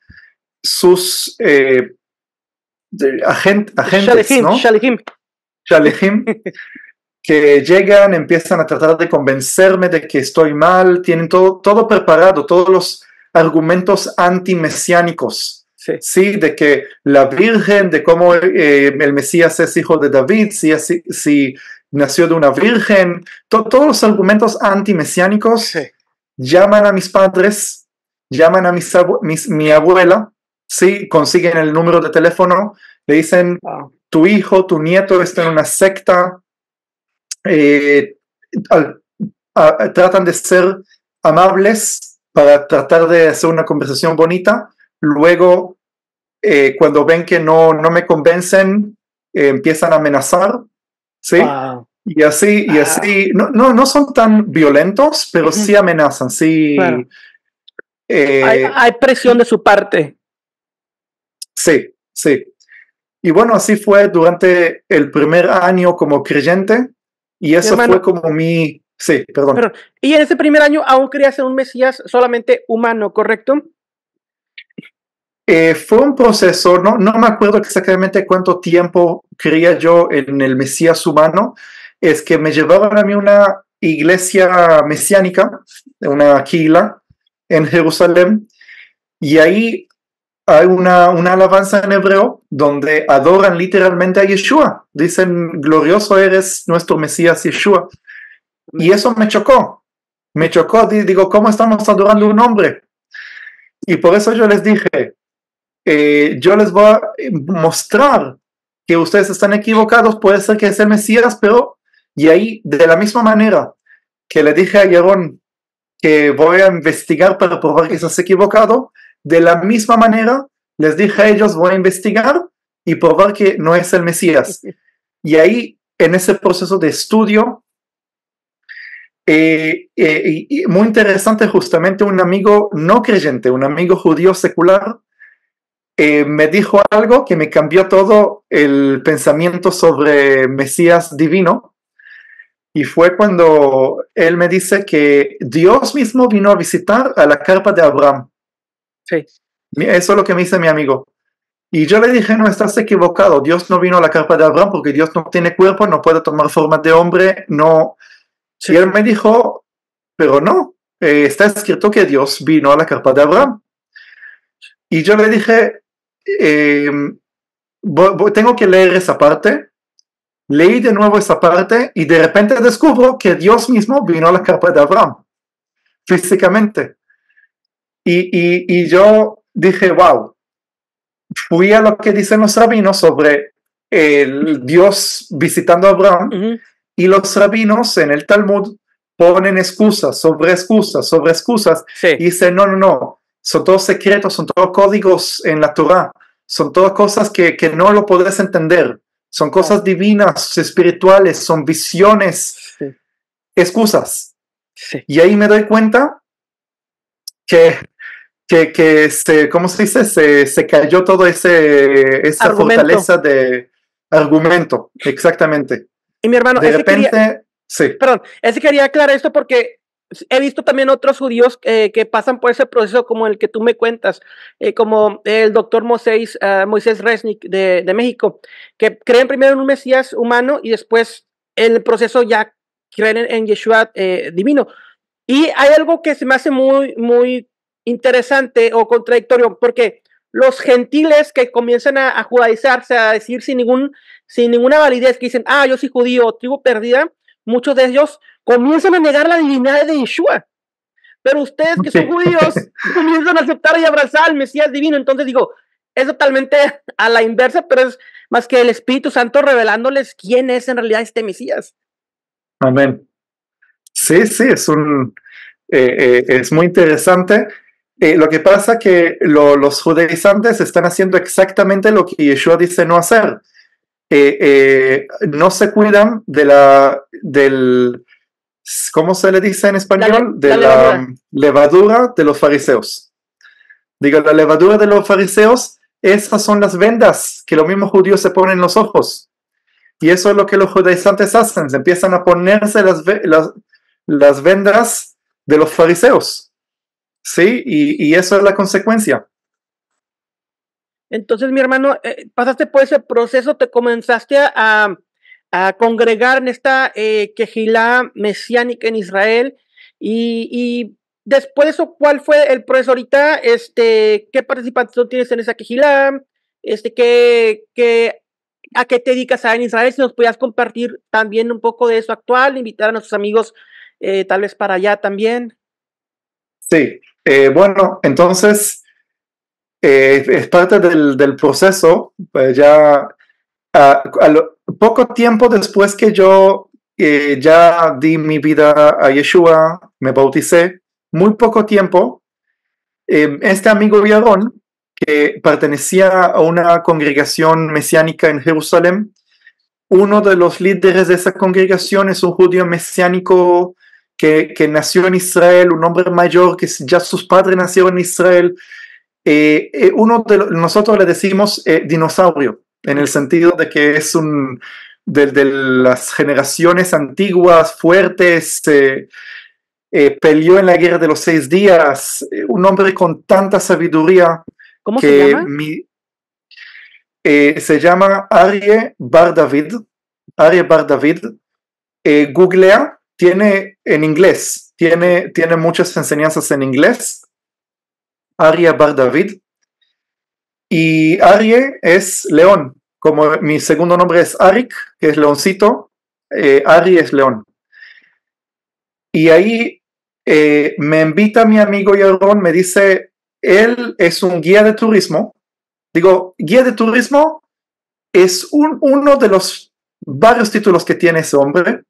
sus agentes, ¿no? Shalihim, que llegan, empiezan a tratar de convencerme de que estoy mal, tienen todo preparado, todos los argumentos antimesiánicos, sí, de que la Virgen, de cómo el Mesías es hijo de David, si nació de una virgen, todos los argumentos antimesiánicos, llaman a mis padres, llaman a mi abuela, sí, consiguen el número de teléfono, le dicen, tu hijo, tu nieto está en una secta, tratan de ser amables para tratar de hacer una conversación bonita. Luego, cuando ven que no me convencen, empiezan a amenazar, ¿sí? Y así, no son tan violentos, pero sí amenazan, sí. Claro. Hay presión de su parte. Sí. Y bueno, así fue durante el primer año como creyente, y eso fue como mi... Sí, perdón. Y en ese primer año aún quería ser un Mesías solamente humano, ¿correcto? Fue un proceso, no me acuerdo exactamente cuánto tiempo creía yo en el Mesías humano. Es que me llevaron a mí una iglesia mesiánica, una Kihila, en Jerusalén, y ahí hay una alabanza en hebreo donde adoran literalmente a Yeshua. Dicen, glorioso eres nuestro Mesías Yeshua. Y eso me chocó. Digo, ¿cómo estamos adorando a un hombre? Y por eso yo les dije, yo les voy a mostrar que ustedes están equivocados, puede ser que es el Mesías, pero... Y ahí, de la misma manera que le dije a Aarón que voy a investigar para probar que estás equivocado, de la misma manera les dije a ellos, voy a investigar y probar que no es el Mesías. Y ahí, en ese proceso de estudio, muy interesante, justamente un amigo no creyente, un amigo judío secular, me dijo algo que me cambió todo el pensamiento sobre Mesías divino. Y fue cuando él me dice que Dios mismo vino a visitar a la carpa de Abraham. Sí. Eso es lo que me dice mi amigo. Y yo le dije, no, estás equivocado. Dios no vino a la carpa de Abraham porque Dios no tiene cuerpo, no puede tomar forma de hombre, no. Sí. Y él me dijo, pero no, está escrito que Dios vino a la carpa de Abraham. Y yo le dije, eh, tengo que leer esa parte. Leí de nuevo esa parte y de repente descubro que Dios mismo vino a la carpa de Abraham, físicamente. Y yo dije, wow, fui a lo que dicen los rabinos sobre el Dios visitando a Abraham, y los rabinos en el Talmud ponen excusas sobre excusas sobre excusas, Sí. y dicen, no, son todos secretos, son todos códigos en la Torah, son todas cosas que no lo podés entender, son cosas divinas, espirituales, son visiones, Sí. excusas. Sí. Y ahí me doy cuenta que ¿cómo se dice? Se cayó todo esa Argumento. fortaleza de argumento, exactamente. Y mi hermano, De repente, sí. Perdón, quería aclarar esto porque he visto también otros judíos que pasan por ese proceso como el que tú me cuentas, como el doctor Moisés Resnick de México, que creen primero en un Mesías humano y después en el proceso ya creen en Yeshua divino. Y hay algo que se me hace muy interesante o contradictorio, porque los gentiles que comienzan a judaizarse, a decir sin ninguna validez, que dicen, yo soy judío, tribu perdida, muchos de ellos comienzan a negar la divinidad de Yeshua. Pero ustedes que son judíos comienzan a aceptar y abrazar al Mesías divino. Entonces digo, es totalmente a la inversa, pero es más que el Espíritu Santo revelándoles quién es en realidad este Mesías. Amén. Sí, es muy interesante. Lo que pasa que los judaizantes están haciendo exactamente lo que Yeshua dice no hacer. No se cuidan del, ¿cómo se le dice en español? De la levadura de los fariseos. Digo, la levadura de los fariseos, esas son las vendas que los mismos judíos se ponen en los ojos. Y eso es lo que los judaizantes hacen, se empiezan a ponerse las vendas de los fariseos. ¿Sí? Y eso es la consecuencia. Entonces, mi hermano, pasaste por ese proceso, te comenzaste a congregar en esta quejilá mesiánica en Israel y después de eso, ¿cuál fue el proceso ahorita? ¿Qué participación tienes en esa quejilá? ¿A qué te dedicas en Israel? Si nos podías compartir también un poco de eso actual, invitar a nuestros amigos tal vez para allá también. Sí, bueno, entonces es parte del proceso, pues ya poco tiempo después que yo ya di mi vida a Yeshua, me bauticé, muy poco tiempo, este amigo Yaron, que pertenecía a una congregación mesiánica en Jerusalén, uno de los líderes de esa congregación es un judío mesiánico que nació en Israel, un hombre mayor que ya sus padres nacieron en Israel. Nosotros le decimos dinosaurio, en el sentido de que es de las generaciones antiguas, fuertes, peleó en la guerra de los 6 días, un hombre con tanta sabiduría. ¿Cómo se llama? Se llama Aryeh Bar David. Googlea, tiene en inglés, tiene muchas enseñanzas en inglés. Aryeh Bar David. Y Aryeh es león, como mi segundo nombre es Arik, que es leoncito, Aryeh es león. Y ahí me invita mi amigo Yaron, me dice, él es un guía de turismo. Digo, guía de turismo es uno de los varios títulos que tiene ese hombre.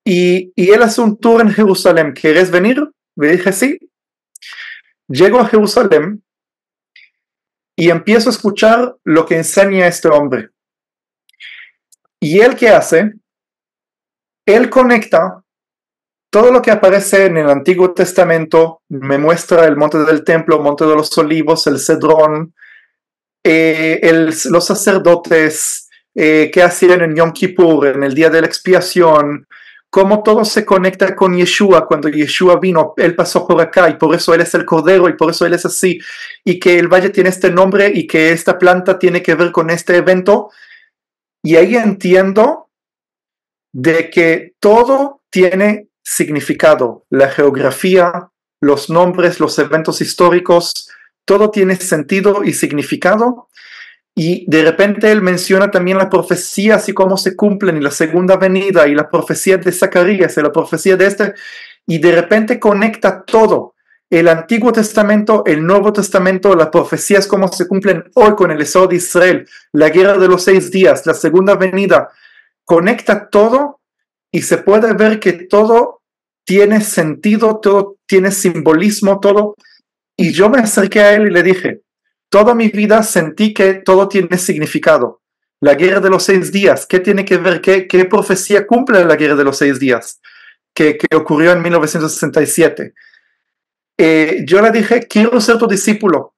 Y él hace un tour en Jerusalén. ¿Quieres venir? Le dije, sí. Llego a Jerusalén y empiezo a escuchar lo que enseña este hombre. ¿Y él qué hace? Él conecta todo lo que aparece en el Antiguo Testamento, me muestra el Monte del Templo, Monte de los Olivos, el Cedrón, los sacerdotes, qué hacían en Yom Kippur, en el día de la expiación, cómo todo se conecta con Yeshua. Cuando Yeshua vino, él pasó por acá y por eso él es el Cordero y por eso él es así, y que el valle tiene este nombre y que esta planta tiene que ver con este evento. Y ahí entiendo de que todo tiene significado, la geografía, los nombres, los eventos históricos, todo tiene sentido y significado. Y de repente él menciona también la profecía, así como se cumplen, y la segunda venida, y la profecía de Zacarías, y la profecía de y de repente conecta todo. El Antiguo Testamento, el Nuevo Testamento, las profecías como se cumplen hoy con el éxodo de Israel, la guerra de los 6 días, la segunda venida, conecta todo y se puede ver que todo tiene sentido, todo tiene simbolismo, todo. Y yo me acerqué a él y le dije, toda mi vida sentí que todo tiene significado. La guerra de los 6 días, ¿qué tiene que ver? ¿Qué profecía cumple la guerra de los 6 días? Que ocurrió en 1967. Yo le dije, quiero ser tu discípulo,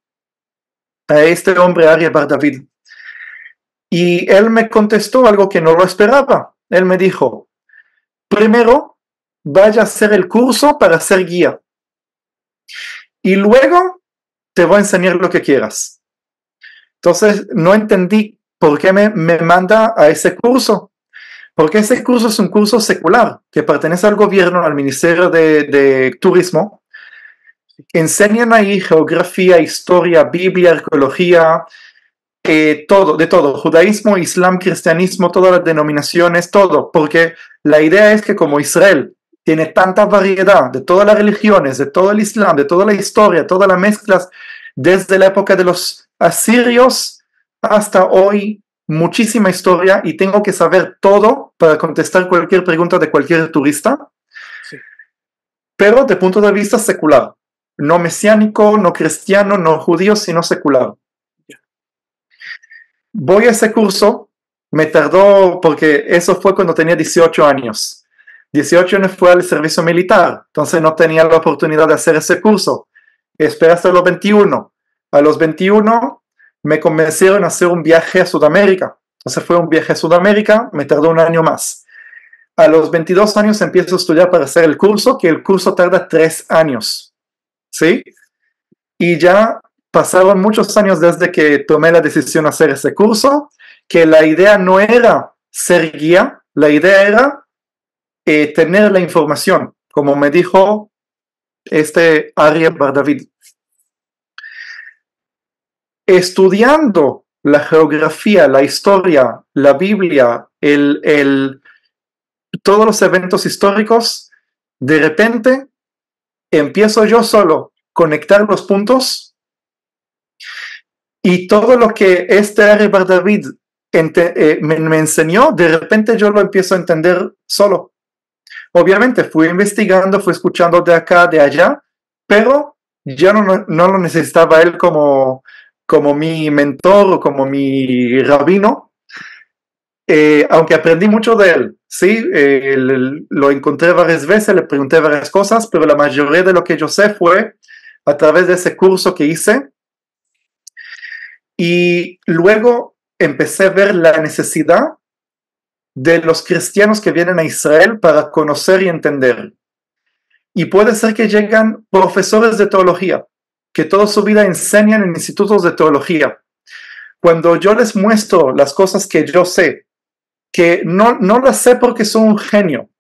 a este hombre, Aryeh Bar David. Y él me contestó algo que no lo esperaba. Él me dijo, primero, vaya a hacer el curso para ser guía. Y luego te voy a enseñar lo que quieras. Entonces, no entendí por qué me manda a ese curso. Porque ese curso es un curso secular que pertenece al gobierno, al Ministerio de Turismo. Enseñan ahí geografía, historia, Biblia, arqueología, todo, de todo, judaísmo, islam, cristianismo, todas las denominaciones, todo, porque la idea es que como Israel tiene tanta variedad de todas las religiones, de todo el islam, de toda la historia, todas las mezclas, desde la época de los asirios hasta hoy, muchísima historia, y tengo que saber todo para contestar cualquier pregunta de cualquier turista, sí. Pero de punto de vista secular, no mesiánico, no cristiano, no judío, sino secular. Voy a ese curso, me tardó, porque eso fue cuando tenía 18 años. 18 años fue al servicio militar, entonces no tenía la oportunidad de hacer ese curso. Esperé hasta los 21. A los 21 me convencieron a hacer un viaje a Sudamérica. Entonces fue un viaje a Sudamérica, me tardó un año más. A los 22 años empiezo a estudiar para hacer el curso, que el curso tarda 3 años. ¿Sí? Y ya pasaron muchos años desde que tomé la decisión de hacer ese curso, que la idea no era ser guía, la idea era tener la información, como me dijo este Aryeh Bar David. Estudiando la geografía, la historia, la Biblia, todos los eventos históricos, de repente empiezo yo solo a conectar los puntos. Y todo lo que este Aryeh Bar David me enseñó, de repente yo lo empiezo a entender solo. Obviamente fui investigando, fui escuchando de acá, de allá, pero yo no lo necesitaba él como mi mentor o como mi rabino, aunque aprendí mucho de él. ¿Sí? Lo encontré varias veces, le pregunté varias cosas, pero la mayoría de lo que yo sé fue a través de ese curso que hice. Y luego empecé a ver la necesidad de los cristianos que vienen a Israel para conocer y entender. Y puede ser que llegan profesores de teología, que toda su vida enseñan en institutos de teología. Cuando yo les muestro las cosas que yo sé, que no las sé porque soy un genio,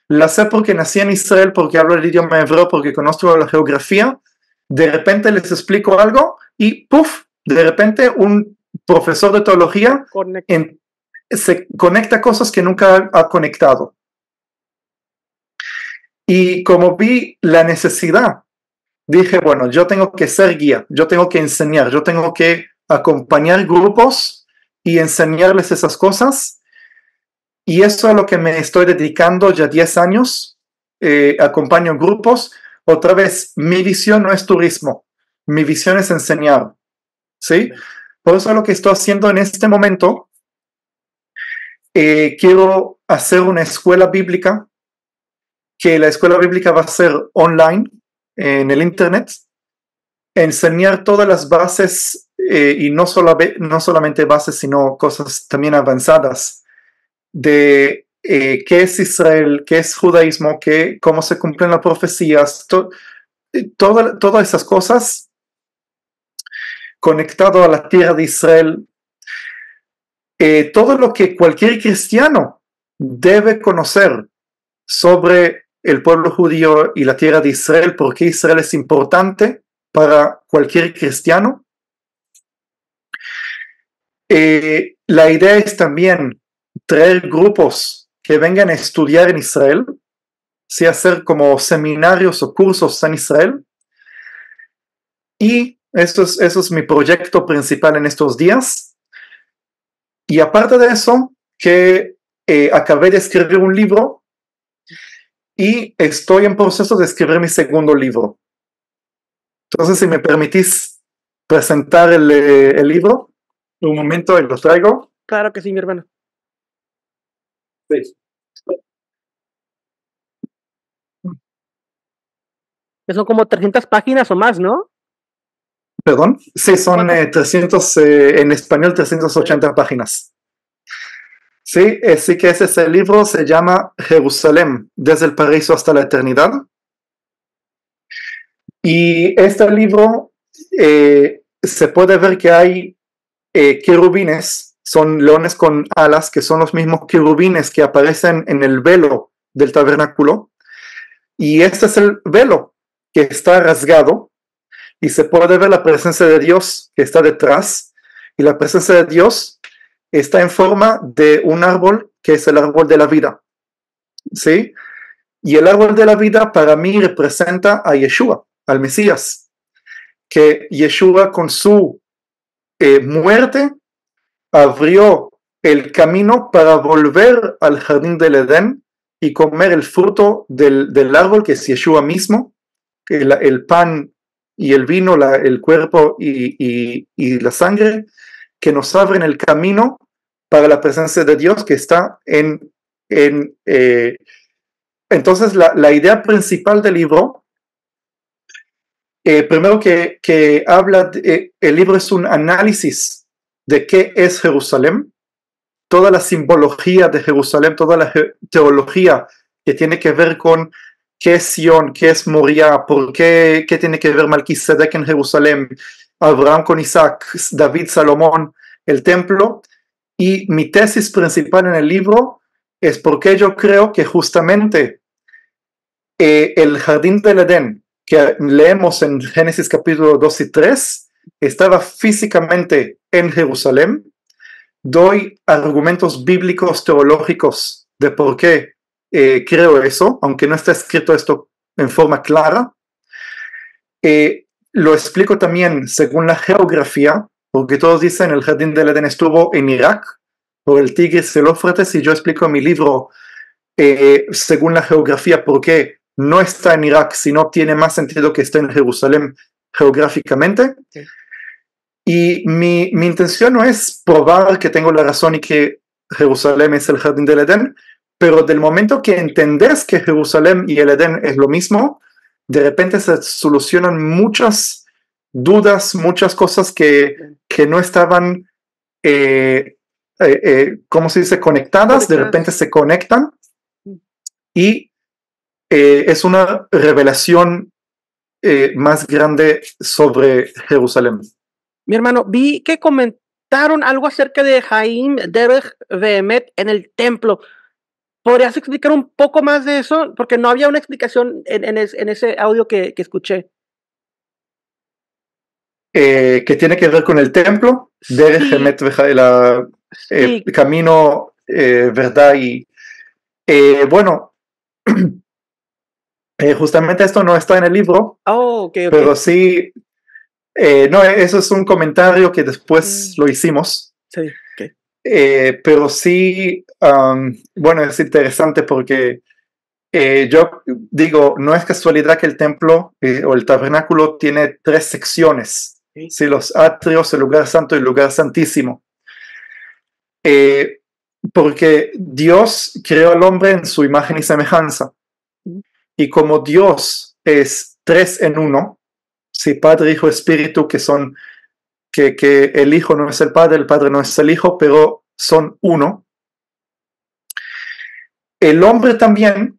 las sé porque nací en Israel, porque hablo el idioma hebreo, porque conozco la geografía, de repente les explico algo y ¡puf! De repente un profesor de teología se conecta a cosas que nunca ha conectado. Y como vi la necesidad, dije, bueno, yo tengo que ser guía, yo tengo que enseñar, yo tengo que acompañar grupos y enseñarles esas cosas. Y eso es a lo que me estoy dedicando ya 10 años. Acompaño grupos. Otra vez, mi visión no es turismo, mi visión es enseñar. ¿Sí? Por eso lo que estoy haciendo en este momento, quiero hacer una escuela bíblica, que la escuela bíblica va a ser online, en el internet, enseñar todas las bases, y no solamente bases, sino cosas también avanzadas, de qué es Israel, qué es judaísmo, cómo se cumplen las profecías, todas esas cosas, conectado a la tierra de Israel, todo lo que cualquier cristiano debe conocer sobre el pueblo judío y la tierra de Israel, por qué Israel es importante para cualquier cristiano. La idea es también traer grupos que vengan a estudiar en Israel, sí, hacer como seminarios o cursos en Israel. Y eso es mi proyecto principal en estos días. Y aparte de eso, que acabé de escribir un libro y estoy en proceso de escribir mi segundo libro. Entonces, si me permitís presentar el libro, un momento, y lo traigo. Claro que sí, mi hermano. Sí. Son como 300 páginas o más, ¿no? Perdón, sí, son 300, en español 380 páginas. Sí, sí que ese es el libro, se llama Jerusalén, desde el paraíso hasta la eternidad. Y este libro se puede ver que hay querubines, son leones con alas, que son los mismos querubines que aparecen en el velo del tabernáculo. Y este es el velo que está rasgado y se puede ver la presencia de Dios que está detrás. Y la presencia de Dios está en forma de un árbol que es el árbol de la vida. ¿Sí? Y el árbol de la vida para mí representa a Yeshua, al Mesías. Que Yeshua con su muerte abrió el camino para volver al jardín del Edén y comer el fruto del árbol, que es Yeshua mismo, el pan y el vino, el cuerpo y la sangre, que nos abren el camino para la presencia de Dios que está entonces la idea principal del libro, primero que habla, el libro es un análisis de qué es Jerusalén, toda la simbología de Jerusalén, toda la teología que tiene que ver con qué es Sion, qué es Moria, por qué tiene que ver Melquisedec en Jerusalén, Abraham con Isaac, David, Salomón, el templo. Y mi tesis principal en el libro es porque yo creo que justamente el jardín del Edén que leemos en Génesis capítulo 2 y 3 estaba físicamente en Jerusalén. Doy argumentos bíblicos, teológicos de por qué creo eso, aunque no está escrito esto en forma clara. Lo explico también según la geografía, porque todos dicen el jardín del Edén estuvo en Irak, por el Tigris y el Éufrates, y yo explico en mi libro según la geografía por qué no está en Irak, sino tiene más sentido que esté en Jerusalén geográficamente. Sí. Y mi intención no es probar que tengo la razón y que Jerusalén es el jardín del Edén, pero del momento que entendés que Jerusalén y el Edén es lo mismo, de repente se solucionan muchas dudas, muchas cosas que no estaban, ¿cómo se dice? Conectadas, de repente se conectan y es una revelación más grande sobre Jerusalén. Mi hermano, vi que comentaron algo acerca de Haim Derech Behemet en el templo. ¿Podrías explicar un poco más de eso? Porque no había una explicación en ese audio que escuché. Que tiene que ver con el templo, sí. Derech Behemet, sí. Camino, verdad y bueno, justamente esto no está en el libro, okay. Pero sí, no, eso es un comentario que después lo hicimos. Sí, okay. Pero sí, bueno, es interesante porque yo digo, no es casualidad que el templo o el tabernáculo tiene 3 secciones, sí, los atrios, el lugar santo y el lugar santísimo. Porque Dios creó al hombre en su imagen y semejanza. Y como Dios es 3 en 1, sí, Padre, Hijo, Espíritu, que son que el Hijo no es el Padre no es el Hijo, pero son uno. El hombre también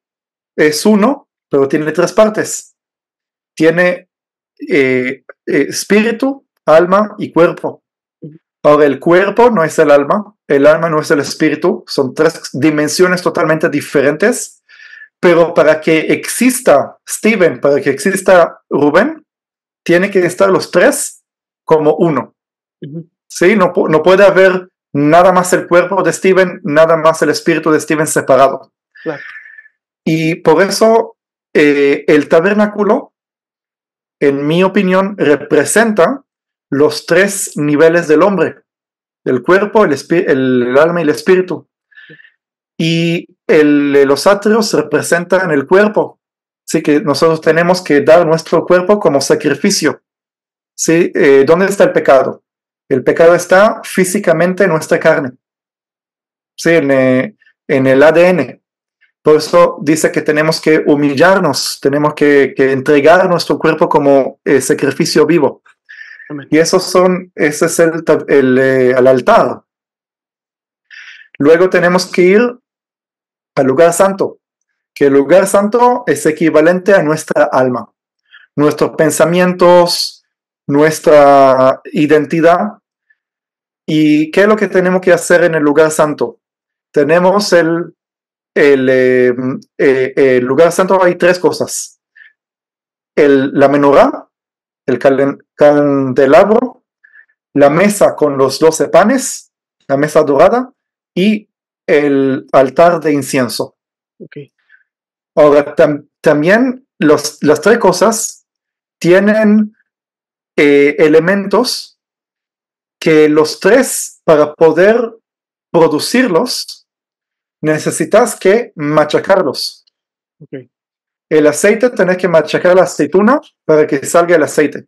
es uno, pero tiene 3 partes. Tiene espíritu, alma y cuerpo. Ahora, el cuerpo no es el alma no es el espíritu, son 3 dimensiones totalmente diferentes, pero para que exista Steven, para que exista Rubén, tiene que estar los tres como uno. Ujú. ¿Sí? No puede haber nada más el cuerpo de Steven, nada más el espíritu de Steven separado. Claro. Y por eso el tabernáculo, en mi opinión, representa los tres niveles del hombre: el cuerpo, el alma y el espíritu. Y los atrios representan el cuerpo. Así que nosotros tenemos que dar nuestro cuerpo como sacrificio. ¿Sí? ¿Dónde está el pecado? El pecado está físicamente en nuestra carne. ¿Sí? En el ADN. Por eso dice que tenemos que humillarnos, tenemos que entregar nuestro cuerpo como sacrificio vivo. Amén. Y ese es el altar. Luego tenemos que ir al lugar santo, que el lugar santo es equivalente a nuestra alma, nuestros pensamientos, nuestra identidad. ¿Y qué es lo que tenemos que hacer en el lugar santo? Tenemos el lugar santo, hay tres cosas: la menorá, el candelabro, la mesa con los 12 panes, la mesa dorada, y el altar de incienso. Okay. Ahora, también las tres cosas tienen elementos que los tres, para poder producirlos, necesitas que machacarlos. Okay. El aceite, tenés que machacar la aceituna para que salga el aceite.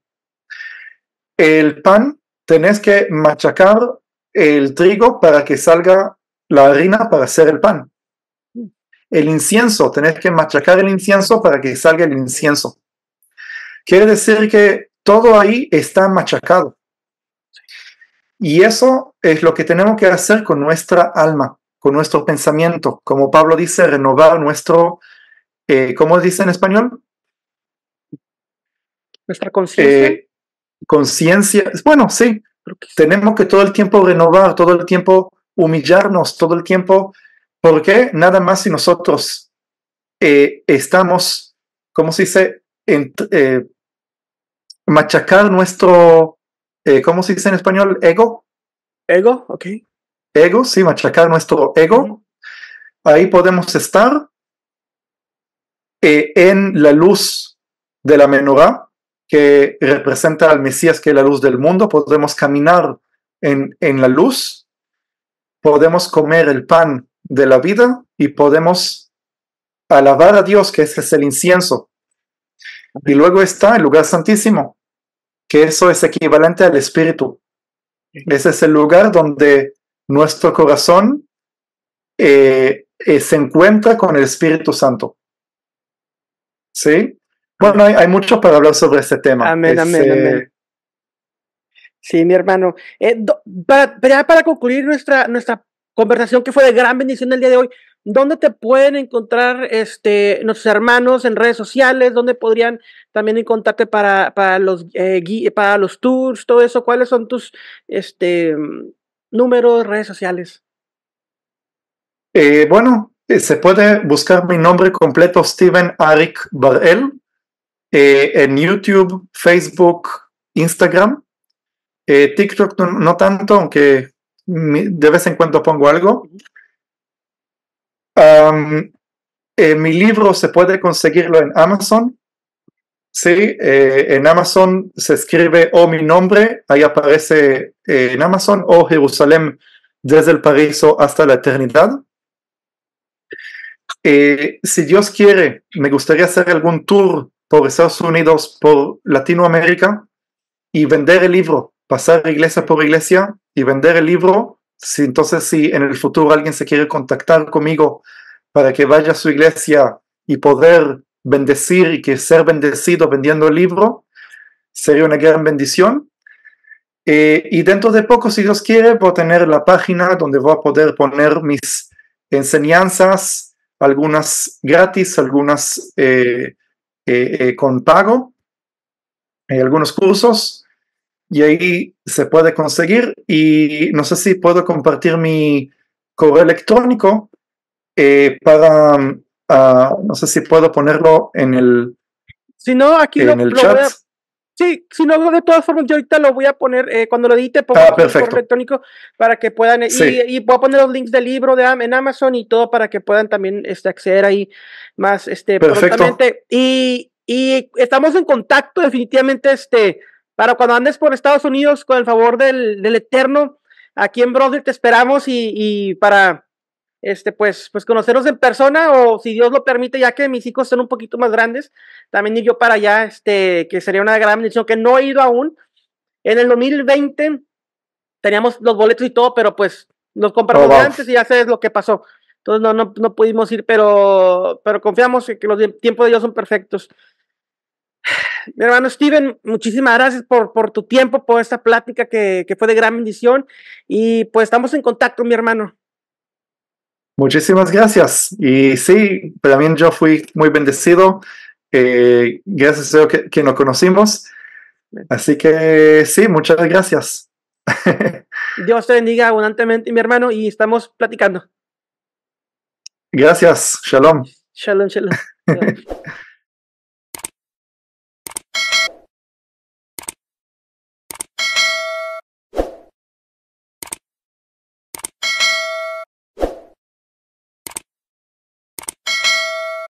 El pan, tenés que machacar el trigo para que salga la harina para hacer el pan. El incienso, tenés que machacar el incienso para que salga el incienso. Quiere decir que todo ahí está machacado. Y eso es lo que tenemos que hacer con nuestra alma, con nuestro pensamiento. Como Pablo dice, renovar nuestro, ¿cómo dice en español? Nuestra conciencia. Conciencia. Bueno, sí. Sí. Tenemos que todo el tiempo renovar, todo el tiempo humillarnos, todo el tiempo. Porque nada más si nosotros estamos, ¿cómo se dice? Machacar nuestro, ¿cómo se dice en español? Ego. Ego, ok. Ego, sí, machacar nuestro ego. Uh-huh. Ahí podemos estar en la luz de la menorá, que representa al Mesías, que es la luz del mundo. Podemos caminar en la luz, podemos comer el pan de la vida y podemos alabar a Dios, que ese es el incienso. Y luego está el lugar santísimo, que eso es equivalente al espíritu. Ese es el lugar donde nuestro corazón se encuentra con el Espíritu Santo. ¿Sí? Bueno, hay mucho para hablar sobre este tema. Amén, amén. Sí, mi hermano. Para concluir nuestra conversación, que fue de gran bendición el día de hoy, ¿dónde te pueden encontrar nuestros hermanos en redes sociales? ¿Dónde podrían también encontrarte para los tours, todo eso? ¿Cuáles son tus números, redes sociales? Bueno, se puede buscar mi nombre completo, Steven Arik Bar-El, en YouTube, Facebook, Instagram. TikTok no tanto, aunque de vez en cuando pongo algo. Mi libro se puede conseguirlo en Amazon. Sí, en Amazon se escribe o mi nombre, ahí aparece en Amazon, o Jerusalén desde el paraíso hasta la eternidad. Si Dios quiere, me gustaría hacer algún tour por Estados Unidos, por Latinoamérica, y vender el libro, pasar iglesia por iglesia y vender el libro. Entonces, si en el futuro alguien se quiere contactar conmigo para que vaya a su iglesia y poder bendecir y que ser bendecido vendiendo el libro, sería una gran bendición. Y dentro de poco, si Dios quiere, voy a tener la página donde voy a poder poner mis enseñanzas, algunas gratis, algunas con pago, algunos cursos, y ahí se puede conseguir. Y no sé si puedo compartir mi correo electrónico para, no sé si puedo ponerlo en el, si no, aquí en el chat. Sí, si no, de todas formas, yo ahorita lo voy a poner, cuando lo edite, pongo un correo electrónico para que puedan, sí. y voy a poner los links del libro en Amazon y todo para que puedan también acceder ahí más prontamente. Y estamos en contacto definitivamente para cuando andes por Estados Unidos, con el favor del Eterno, aquí en Brother te esperamos y para pues conocernos en persona, o si Dios lo permite, ya que mis hijos son un poquito más grandes, también ir yo para allá, que sería una gran bendición, que no he ido aún. En el 2020 teníamos los boletos y todo, pero pues los compramos de antes y ya sabes lo que pasó. Entonces no pudimos ir, pero confiamos en que los tiempos de Dios son perfectos. Mi hermano Steven, muchísimas gracias por tu tiempo, por esta plática que fue de gran bendición, y pues estamos en contacto, mi hermano. Muchísimas gracias. Y sí, también yo fui muy bendecido. Gracias a Dios que nos conocimos. Así que sí, muchas gracias. Dios te bendiga abundantemente, mi hermano, y estamos platicando. Gracias. Shalom. Shalom, shalom.